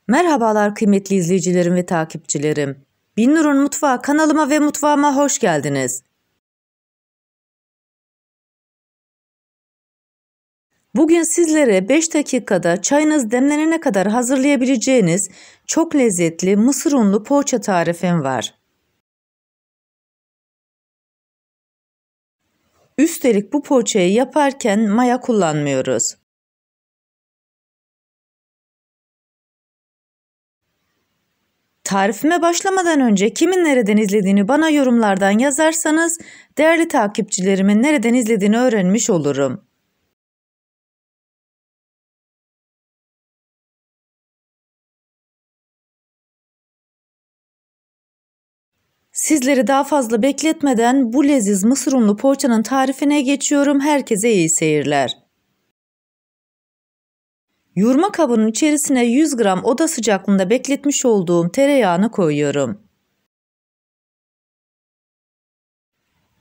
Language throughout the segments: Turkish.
Merhabalar kıymetli izleyicilerim ve takipçilerim. Binnur'un Mutfağı kanalıma ve mutfağıma hoş geldiniz. Bugün sizlere 5 dakikada çayınız demlenene kadar hazırlayabileceğiniz çok lezzetli mısır unlu poğaça tarifim var. Üstelik bu poğaçayı yaparken maya kullanmıyoruz. Tarifime başlamadan önce kimin nereden izlediğini bana yorumlardan yazarsanız değerli takipçilerimin nereden izlediğini öğrenmiş olurum. Sizleri daha fazla bekletmeden bu leziz mısır unlu poğaçanın tarifine geçiyorum. Herkese iyi seyirler. Yoğurma kabının içerisine 100 gram oda sıcaklığında bekletmiş olduğum tereyağını koyuyorum.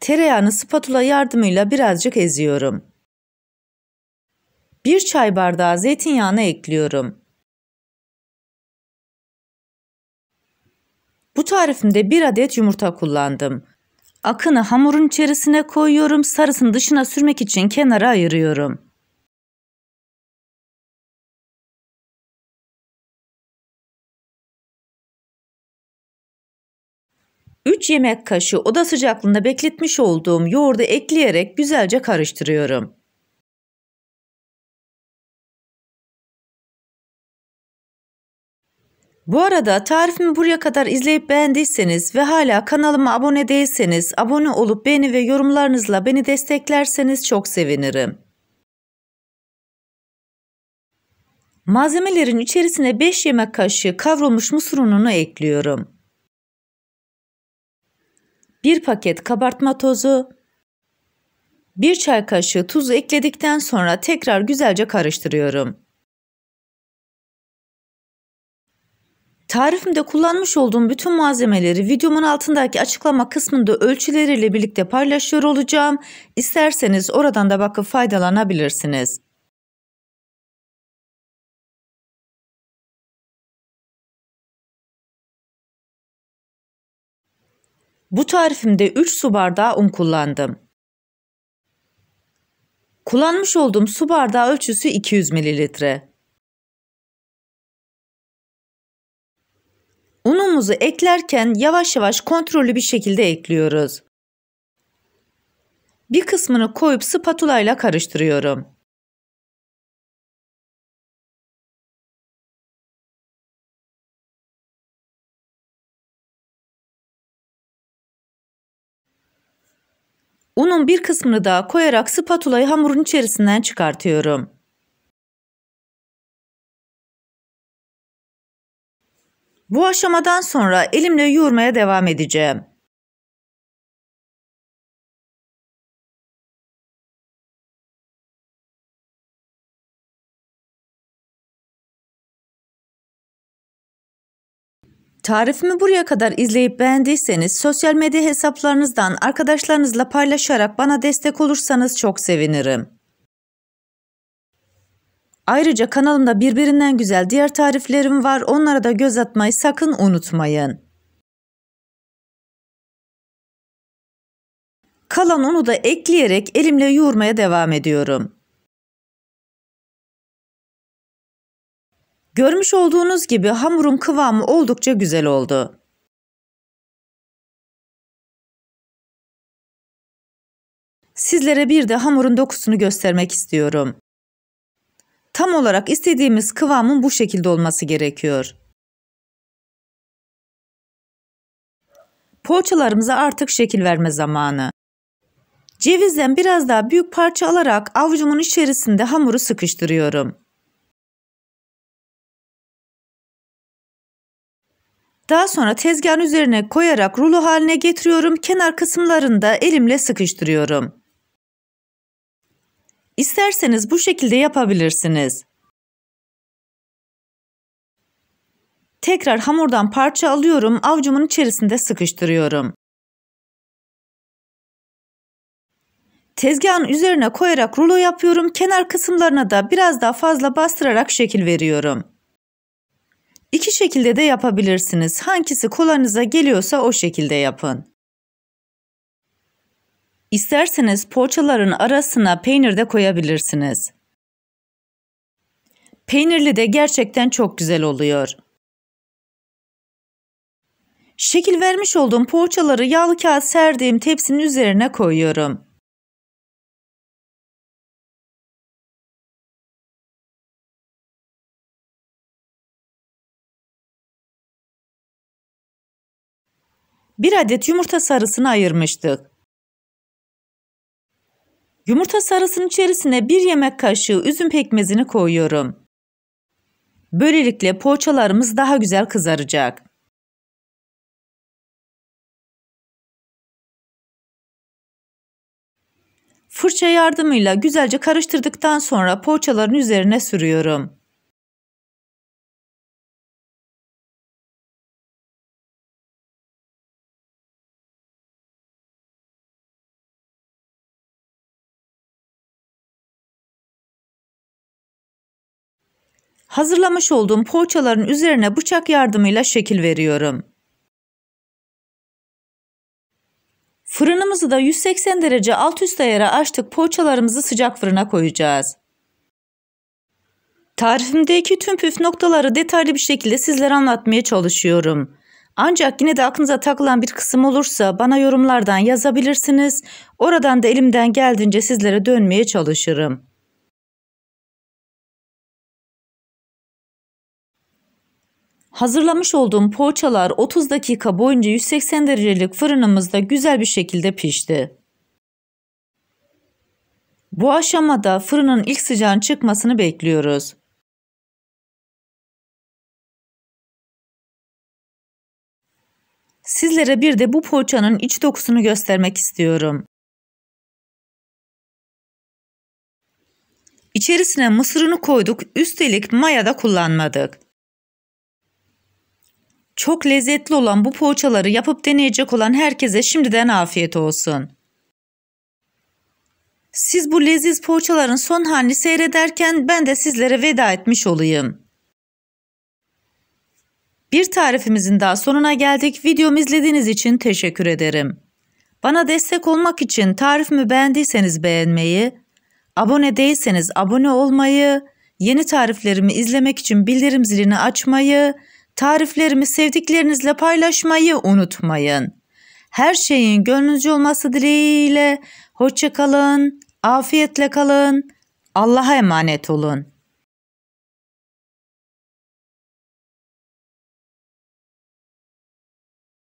Tereyağını spatula yardımıyla birazcık eziyorum. 1 çay bardağı zeytinyağını ekliyorum. Bu tarifimde 1 adet yumurta kullandım. Akını hamurun içerisine koyuyorum, sarısını dışına sürmek için kenara ayırıyorum. Üç yemek kaşığı oda sıcaklığında bekletmiş olduğum yoğurdu ekleyerek güzelce karıştırıyorum. Bu arada tarifimi buraya kadar izleyip beğendiyseniz ve hala kanalıma abone değilseniz abone olup beğeni ve yorumlarınızla beni desteklerseniz çok sevinirim. Malzemelerin içerisine 5 yemek kaşığı kavrulmuş mısır ununu ekliyorum. 1 paket kabartma tozu, 1 çay kaşığı tuzu ekledikten sonra tekrar güzelce karıştırıyorum. Tarifimde kullanmış olduğum bütün malzemeleri videomun altındaki açıklama kısmında ölçüleriyle birlikte paylaşıyor olacağım. İsterseniz oradan da bakıp faydalanabilirsiniz. Bu tarifimde 3 su bardağı un kullandım. Kullanmış olduğum su bardağı ölçüsü 200 mililitre. Unumuzu eklerken yavaş yavaş kontrollü bir şekilde ekliyoruz. Bir kısmını koyup spatula ile karıştırıyorum. Unun bir kısmını daha koyarak spatulayı hamurun içerisinden çıkartıyorum. Bu aşamadan sonra elimle yoğurmaya devam edeceğim. Tarifimi buraya kadar izleyip beğendiyseniz sosyal medya hesaplarınızdan arkadaşlarınızla paylaşarak bana destek olursanız çok sevinirim. Ayrıca kanalımda birbirinden güzel diğer tariflerim var. Onlara da göz atmayı sakın unutmayın. Kalan unu da ekleyerek elimle yoğurmaya devam ediyorum. Görmüş olduğunuz gibi hamurun kıvamı oldukça güzel oldu. Sizlere bir de hamurun dokusunu göstermek istiyorum. Tam olarak istediğimiz kıvamın bu şekilde olması gerekiyor. Poğaçalarımıza artık şekil verme zamanı. Cevizden biraz daha büyük parça alarak avucumun içerisinde hamuru sıkıştırıyorum. Daha sonra tezgahın üzerine koyarak rulo haline getiriyorum. Kenar kısımlarını da elimle sıkıştırıyorum. İsterseniz bu şekilde yapabilirsiniz. Tekrar hamurdan parça alıyorum, avucumun içerisinde sıkıştırıyorum. Tezgahın üzerine koyarak rulo yapıyorum. Kenar kısımlarına da biraz daha fazla bastırarak şekil veriyorum. İki şekilde de yapabilirsiniz. Hangisi kolayınıza geliyorsa o şekilde yapın. İsterseniz poğaçaların arasına peynir de koyabilirsiniz. Peynirli de gerçekten çok güzel oluyor. Şekil vermiş olduğum poğaçaları yağlı kağıt serdiğim tepsinin üzerine koyuyorum. Bir adet yumurta sarısını ayırmıştık. Yumurta sarısının içerisine 1 yemek kaşığı üzüm pekmezini koyuyorum. Böylelikle poğaçalarımız daha güzel kızaracak. Fırça yardımıyla güzelce karıştırdıktan sonra poğaçaların üzerine sürüyorum. Hazırlamış olduğum poğaçaların üzerine bıçak yardımıyla şekil veriyorum. Fırınımızı da 180 derece alt üst ayara açtık, poğaçalarımızı sıcak fırına koyacağız. Tarifimdeki tüm püf noktaları detaylı bir şekilde sizlere anlatmaya çalışıyorum. Ancak yine de aklınıza takılan bir kısım olursa bana yorumlardan yazabilirsiniz. Oradan da elimden geldiğince sizlere dönmeye çalışırım. Hazırlamış olduğum poğaçalar 30 dakika boyunca 180 derecelik fırınımızda güzel bir şekilde pişti. Bu aşamada fırının ilk sıcağın çıkmasını bekliyoruz. Sizlere bir de bu poğaçanın iç dokusunu göstermek istiyorum. İçerisine mısırını koyduk, üstelik maya da kullanmadık. Çok lezzetli olan bu poğaçaları yapıp deneyecek olan herkese şimdiden afiyet olsun. Siz bu leziz poğaçaların son halini seyrederken ben de sizlere veda etmiş olayım. Bir tarifimizin daha sonuna geldik. Videomu izlediğiniz için teşekkür ederim. Bana destek olmak için tarifimi beğendiyseniz beğenmeyi, abone değilseniz abone olmayı, yeni tariflerimi izlemek için bildirim zilini açmayı, tariflerimi sevdiklerinizle paylaşmayı unutmayın. Her şeyin gönlünüzce olması dileğiyle hoşça kalın, afiyetle kalın, Allah'a emanet olun.